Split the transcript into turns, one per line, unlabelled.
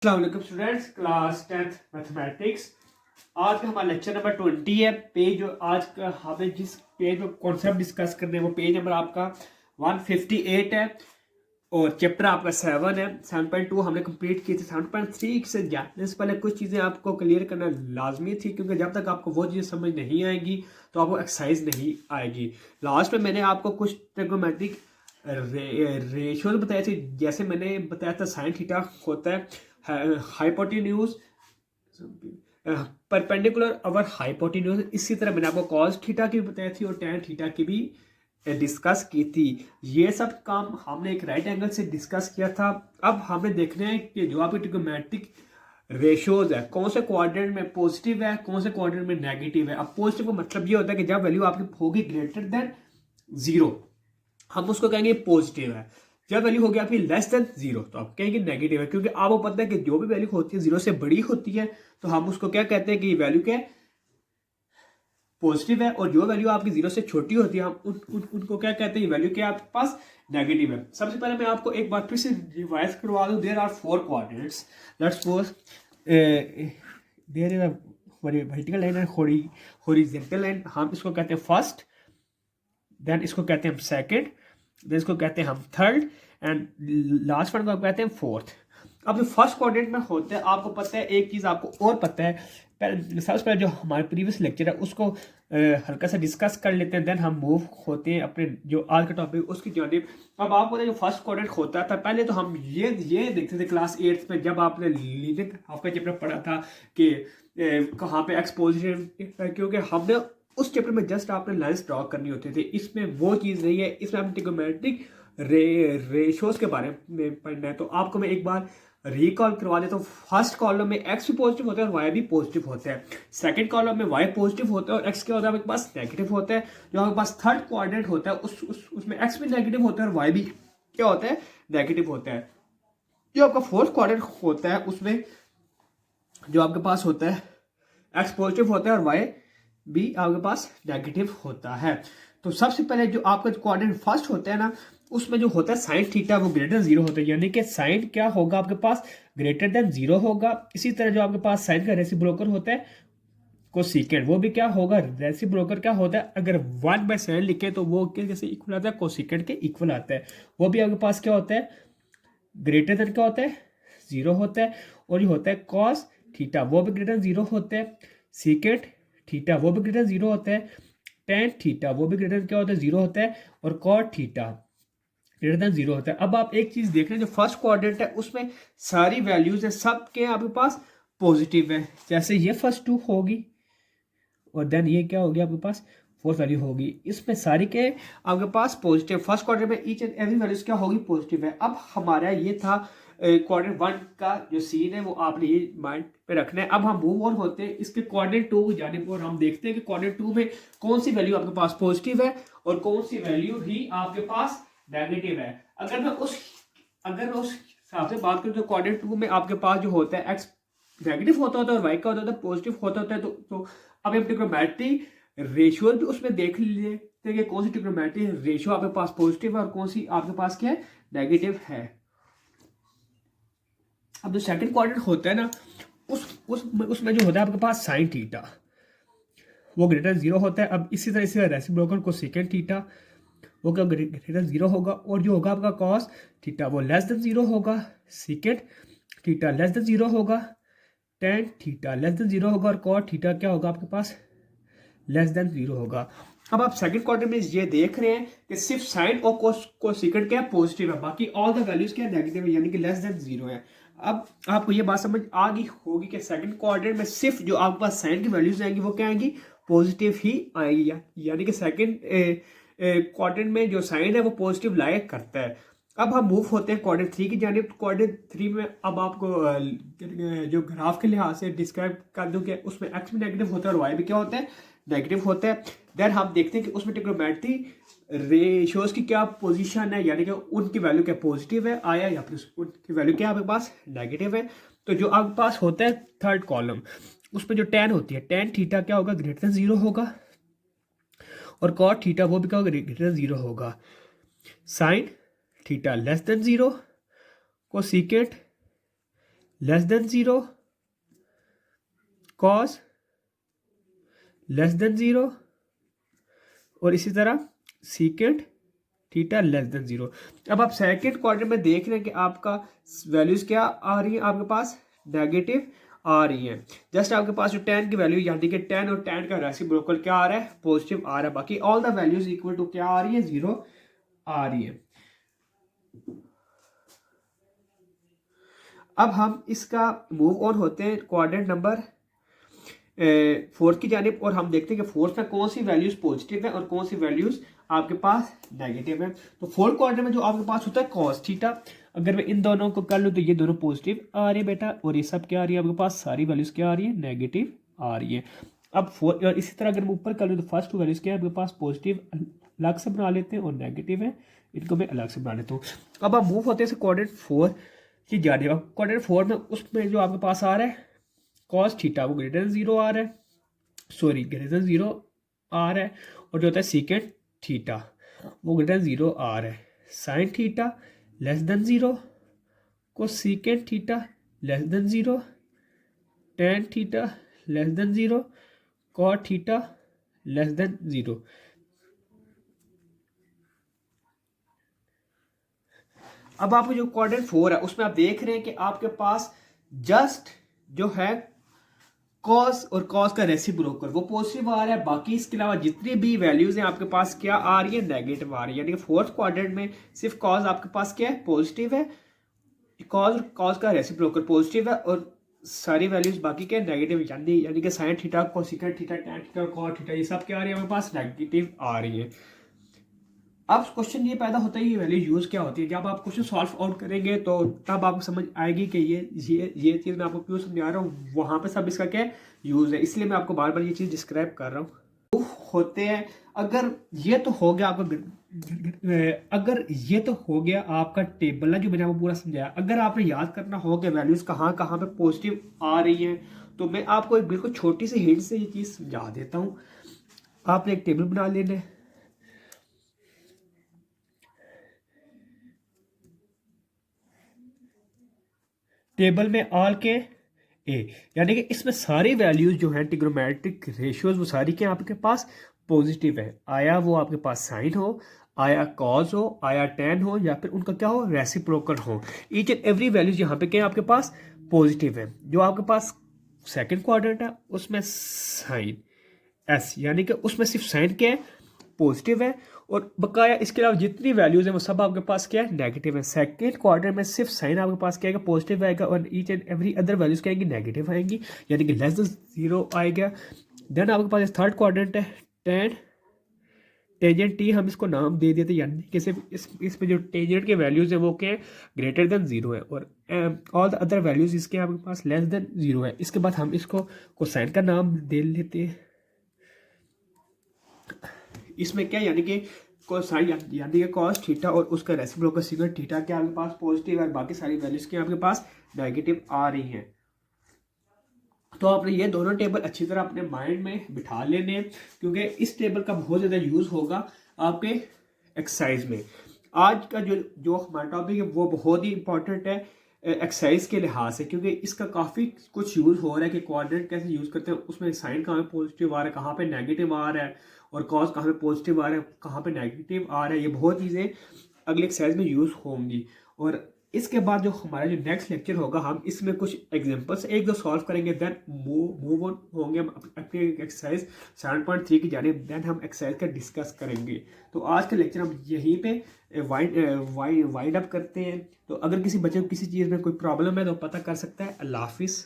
अस्सलाम students, class 10th mathematics. आज का हमारा लेक्चर नंबर 20 है। पेज आज का हमें जिस पेज में कॉन्सेप्ट डिस्कस करने हैं वो पेज नंबर आपका 158 है और चैप्टर आपका 7 है। 7.2 हमने कंप्लीट की थी। 7.3 से जाने से पहले कुछ चीज़ें आपको क्लियर करना लाजमी थी, क्योंकि जब तक आपको वो चीज़ें समझ नहीं आएगी तो आपको एक्सरसाइज नहीं आएगी। लास्ट में मैंने आपको कुछ ट्रिग्नोमेट्रिक रेशियोज बताए थे। जैसे मैंने बताया था साइन थीटा होता है हाइपोटेन्यूज परपेंडिकुलर ओवर हाइपोटेन्यूज। इसी तरह मैंने आपको कॉस थीटा की बताई थी और टैन थीटा की भी डिस्कस की थी। ये सब काम हमने एक राइट एंगल से डिस्कस किया था। अब हमें देखना है कि जो आपकी ट्रिग्नोमेट्रिक रेशियोज है कौन से क्वाड्रेंट में पॉजिटिव है, कौन से क्वाड्रेंट में नेगेटिव है। अब पॉजिटिव का मतलब ये होता है कि जब वैल्यू आपकी होगी ग्रेटर देन जीरो हम उसको कहेंगे पॉजिटिव है। जब वैल्यू होगी आपकी लेस देन जीरो तो आप कहेंगे नेगेटिव है, क्योंकि आपको पता है कि जो भी वैल्यू होती है जीरो से बड़ी होती है तो हम उसको क्या कहते हैं कि वैल्यू क्या पॉजिटिव है, और जो वैल्यू आपकी जीरो से छोटी होती है हम उनको क्या कहते हैं वैल्यू क्या आपके पास नेगेटिव है। सबसे पहले मैं आपको एक बार फिर से रिवाइज करवा दूं। There are 4 coordinates. Let's suppose there is a vertical line and horizontal line. हम इसको कहते हैं फर्स्ट, देन इसको कहते हैं हम सेकंड, देन इसको कहते हैं हम थर्ड, एंड लास्ट वन को कहते हैं फोर्थ। अब जो फर्स्ट क्वाड्रेंट में होते हैं आपको पता है एक चीज़ आपको और पता है। सबसे पहले जो हमारे प्रीवियस लेक्चर है उसको हल्का सा डिस्कस कर लेते हैं, देन हम मूव होते हैं अपने जो आज का टॉपिक उसकी जानिब। अब आपको पता है जो फर्स्ट क्वाड्रेंट होता था पहले तो हम ये देखते थे क्लास 8th में जब आपने लीनियर आपका चैप्टर पढ़ा था कि कहाँ पे एक्सपोजिशन, क्योंकि हमने उस चैप्टर में जस्ट आपने लाइंस ड्रॉ करनी होती थी। इसमें वो चीज़ नहीं है, इसमें आपने ट्रिग्नोमेट्रिक रेशियोज के बारे में पढ़ना है। तो आपको मैं एक बार रिकॉल करवा देता हूँ। फर्स्ट कॉलम में एक्स भी पॉजिटिव होता है और वाई भी पॉजिटिव होता है। सेकंड कॉलम में वाई पॉजिटिव होता है और एक्स क्या होता है आपके पास नेगेटिव होता है। जो आपके पास थर्ड क्वाड्रेंट होता है उसमें एक्स भी नेगेटिव होता है और वाई भी क्या होता है नेगेटिव होता है। जो आपका फोर्थ क्वाड्रेंट होता है उसमें जो आपके पास होता है एक्स पॉजिटिव होता है और वाई भी आपके पास नेगेटिव होता है। तो सबसे पहले जो आपका क्वाड्रेंट फर्स्ट होता है ना उसमें जो होता है साइन थीटा वो ग्रेटर देन जीरो होता है, यानी कि साइन क्या होगा आपके पास ग्रेटर देन जीरो होगा। इसी तरह जो आपके पास साइन का रेसिप्रोकल होता है कोसेकेंट, वो भी क्या होगा रेसिप्रोकल क्या होता है। अगर 1/7 लिखे तो वो कैसे इक्वल आता है कोसेकेंट के इक्वल आता है। वो भी आपके पास क्या होता है ग्रेटर देन क्या होता है जीरो होता है। और ये होता है कॉस थीटा वो भी ग्रेटर देन जीरो होता है। सीकेंट थीटा वो भी ग्रेटर जीरो होता है। टेन थीटा वो भी ग्रेटर क्या होता है जीरो होता है। और cot theta greater than zero होता है। अब आप एक चीज देख रहे हैं जो फर्स्ट क्वाड्रेंट है उसमें सारी वैल्यूज है सब के आपके पास पॉजिटिव है। जैसे ये फर्स्ट टू होगी और देन ये क्या होगी आपके पास फोर्थ वैल्यू होगी, इसमें सारी के आपके पास पॉजिटिव। फर्स्ट क्वार्टर में ईच एंड एवरी वैल्यूज क्या होगी पॉजिटिव है। अब हमारा ये था क्वाड्रेंट 1 का जो सीन है वो आपने ये माइंड पे रखना है। अब हम मूव ऑन होते हैं इसके क्वाड्रेंट 2 की जानिब और हम देखते हैं कि क्वाड्रेंट 2 में कौन सी वैल्यू आपके पास पॉजिटिव है और कौन सी वैल्यू ही आपके पास नेगेटिव है। अगर मैं उस हिसाब से बात करूं तो क्वाड्रेंट 2 में आपके पास जो होता है एक्स नेगेटिव होता है और वाई का होता है पॉजिटिव होता है। तो अब हम ट्रिग्नोमेट्रिक रेशियो भी उसमें देख लेते हैं कि कौन सी ट्रिग्नोमेट्रिक रेशियो आपके पास पॉजिटिव है और कौन सी आपके पास क्या है नेगेटिव है। अब जो सेकंड क्वाड्रेंट होता है ना उसमें जो होता है आपके पास साइन थीटा वो ग्रेटर जीरो होता है। अब इसी तरह से रेसिप्रोकल को सेकंड थीटा वो क्या ग्रेटर जीरो होगा और जो होगा आपका कॉस थीटा वो लेस देन जीरो होगा। Second theta less than zero होगा। Tan theta less than zero होगा और कॉट थीटा क्या होगा आपके पास लेस देन जीरो होगा। अब आप सेकंड क्वार्टर में ये देख रहे हैं कि सिर्फ साइन और कोसेकेंट क्या पॉजिटिव है, बाकी ऑल द वैल्यूज क्या नेगेटिव है, यानी कि लेस देन जीरो है। अब आपको ये बात समझ आ गई होगी कि सेकंड क्वाड्रेंट में सिर्फ जो आपके पास साइन की वैल्यूज आएंगी वो क्या आएंगी पॉजिटिव ही आएगी, यानी कि सेकंड क्वाड्रेंट में जो साइन है वो पॉजिटिव लाइक करता है। अब हम मूव होते हैं क्वाड्रेंट 3 की जानिब। क्वाड्रेंट 3 में अब आपको जो ग्राफ के लिहाज से डिस्क्राइब कर दूं कि उसमें एक्स भी नेगेटिव होता है और वाई भी क्या होता है नेगेटिव होता है। देन हम देखते हैं कि उसमें ट्रिग्नोमेट्रिक रेशियोज की क्या पोजीशन है, यानी कि उनकी वैल्यू क्या पॉजिटिव है आया या फिर उनकी वैल्यू क्या आपके पास नेगेटिव है। तो जो आपके पास होता है थर्ड कॉलम उसमें जो टेन होती है टेन थीटा क्या होगा ग्रेटर देन जीरो होगा और कॉट थीटा वो भी क्या होगा ग्रेटर देन जीरो होगा। Sign theta less than zero cosecant less than 0, cos less than 0, और इसी तरह सीकेंट थीटा लेस देन 0। अब आप सेकंड क्वाड्रेंट में देख रहे हैं कि आपका वैल्यूज क्या आ रही है, आपके पास नेगेटिव आ रही है। जस्ट आपके पास जो tan की वैल्यू यानी कि tan और tan का रेसिप्रोकल क्या आ रहा है, पॉजिटिव आ रहा है। बाकी all the values equal to क्या आ रही है, 0 आ रही है। अब हम इसका मूव ऑन होते हैं क्वाड्रेंट नंबर 4 की जानिब, और हम देखते हैं कि फोर्थ में कौन सी वैल्यूज पॉजिटिव है और कौन सी वैल्यूज आपके पास नेगेटिव है। तो फोर्थ क्वाड्रेंट में जो आपके पास होता है cos थीटा, अगर मैं इन दोनों को कर लूँ तो ये दोनों पॉजिटिव आ रही है बेटा, और ये सब क्या आ रही है आपके पास, सारी वैल्यूज क्या आ रही है, नेगेटिव आ रही है। अब फोर, और इसी तरह अगर मैं ऊपर कर लूँ तो फर्स्ट टू वैल्यूज क्या है आपके पास, पॉजिटिव अलग से बना लेते हैं और नेगेटिव है, इनको मैं अलग से बना लेता हूँ। अब आप मूव होते हैं क्वाड्रेंट 4 की जानिब। क्वाड्रेंट 4 में उसमें जो आपके पास आ रहा है cos थीटा वो ग्रेटर देन 0 आ रहा है, सॉरी ग्रेटर देन 0 आ रहा है, और जो होता है सीकेंट थीटा वो ग्रेटर देन 0 आ रहा है, sine theta less than 0, cosecant theta less than 0, tan theta less than 0, cot theta less than 0। अब आपको जो क्वाड्रेंट 4 है उसमें आप देख रहे हैं कि आपके पास जस्ट जो है कॉस और कॉस का रेसिप्रोकल वो पॉजिटिव आ रहा है, बाकी इसके अलावा जितनी भी वैल्यूज हैं आपके पास क्या आ रही है, नेगेटिव आ रही है। यानी कि फोर्थ क्वाड्रेंट में सिर्फ कॉस आपके पास क्या है, पॉजिटिव है, कॉस कॉस का रेसिप्रोकल पॉजिटिव है, और सारी वैल्यूज बाकी क्या नेगेटिव, यानी कि sine theta, cosecant theta, tan theta, cot theta, ये सब क्या आ रही है हमारे पास, नेगेटिव आ रही है। अब क्वेश्चन ये पैदा होता है ये वैल्यू यूज क्या होती है। जब आप क्वेश्चन सॉल्व आउट करेंगे तो तब आपको समझ आएगी कि ये चीज़ मैं आपको क्यों समझा रहा हूँ, वहाँ पे सब इसका क्या यूज है, इसलिए मैं आपको बार बार ये चीज़ डिस्क्राइब कर रहा हूँ। तो होते हैं, अगर ये तो हो गया आपका, अगर ये तो हो गया आपका टेबल ना जो मैंने आपको पूरा समझाया। अगर आपने याद करना हो कि वैल्यूज कहाँ कहाँ पे पॉजिटिव आ रही हैं, तो मैं आपको एक बिल्कुल छोटी सी हिंट से ये चीज़ समझा देता हूँ। आपने एक टेबल बना लेना है, टेबल में ऑल के ए, यानी कि इसमें सारी वैल्यूज जो है ट्रिग्नोमेट्रिक रेशियोज वो सारी क्या आपके पास पॉजिटिव है। आया वो आपके पास साइन हो, आया कॉज हो, आया टेन हो, या फिर उनका क्या हो, रेसिप्रोकल हो, ईच एंड एवरी वैल्यूज यहाँ पे क्या आपके पास पॉजिटिव है। जो आपके पास सेकंड क्वाड्रेंट है उसमें साइन एस, यानी कि उसमें सिर्फ साइन क्या है, पॉजिटिव है, और बकाया इसके अलावा जितनी वैल्यूज हैं वो सब आपके पास क्या है, नेगेटिव है। सेकंड क्वाड्रेंट में सिर्फ साइन आपके पास क्या आएगा, पॉजिटिव आएगा, और each and every other values क्या आएंगी, नेगेटिव आएंगी, यानी कि लेस देन 0 आएगा। देन आपके पास थर्ड क्वाड्रेंट है टेन टेंजेंट टी, हम इसको नाम दे देते, यानी कि सिर्फ इसमें जो टेंजेंट के वैल्यूज है वो क्या है, ग्रेटर देन 0 है, और ऑल द अदर वैल्यूज इसके आपके पास लेस देन 0 है। इसके बाद हम इसको कोसाइन का नाम दे लेते हैं। इसमें क्या यानी कि कोसाइन यानी कि कॉस थीटा और उसका रेसिप्रोकल सीकेंट थीटा के आपके पास पॉजिटिव है, बाकी सारी वैल्यूज के आपके पास नेगेटिव आ रही हैं। तो आपने ये दोनों टेबल अच्छी तरह अपने माइंड में बिठा लेने हैं, क्योंकि इस टेबल का बहुत ज़्यादा यूज़ होगा आपके एक्सरसाइज में। आज का जो हमारा टॉपिक है वो बहुत ही इंपॉर्टेंट है एक्सरसाइज के लिहाज से, क्योंकि इसका काफ़ी कुछ यूज़ हो रहा है कि क्वाड्रेंट कैसे यूज़ करते हैं, उसमें साइन कहाँ पे पॉजिटिव आ रहा है, कहाँ पे नेगेटिव आ रहा है, और कॉस कहाँ पे पॉजिटिव आ रहा है, कहाँ पे नेगेटिव आ रहा है। ये बहुत चीज़ें अगले एक्सरसाइज में यूज़ होंगी। और इसके बाद जो हमारा जो नेक्स्ट लेक्चर होगा हम इसमें कुछ एग्जांपल्स एक दो सॉल्व करेंगे, देन मूव ऑन होंगे हम अपनी एक्सरसाइज 7.3 की जानिब, देन हम एक्सरसाइज का डिस्कस करेंगे। तो आज का लेक्चर हम यहीं पे वाइंड अप करते हैं। तो अगर किसी बच्चे को किसी चीज़ में कोई प्रॉब्लम है तो पता कर सकता है। अल्लाह हाफिज़।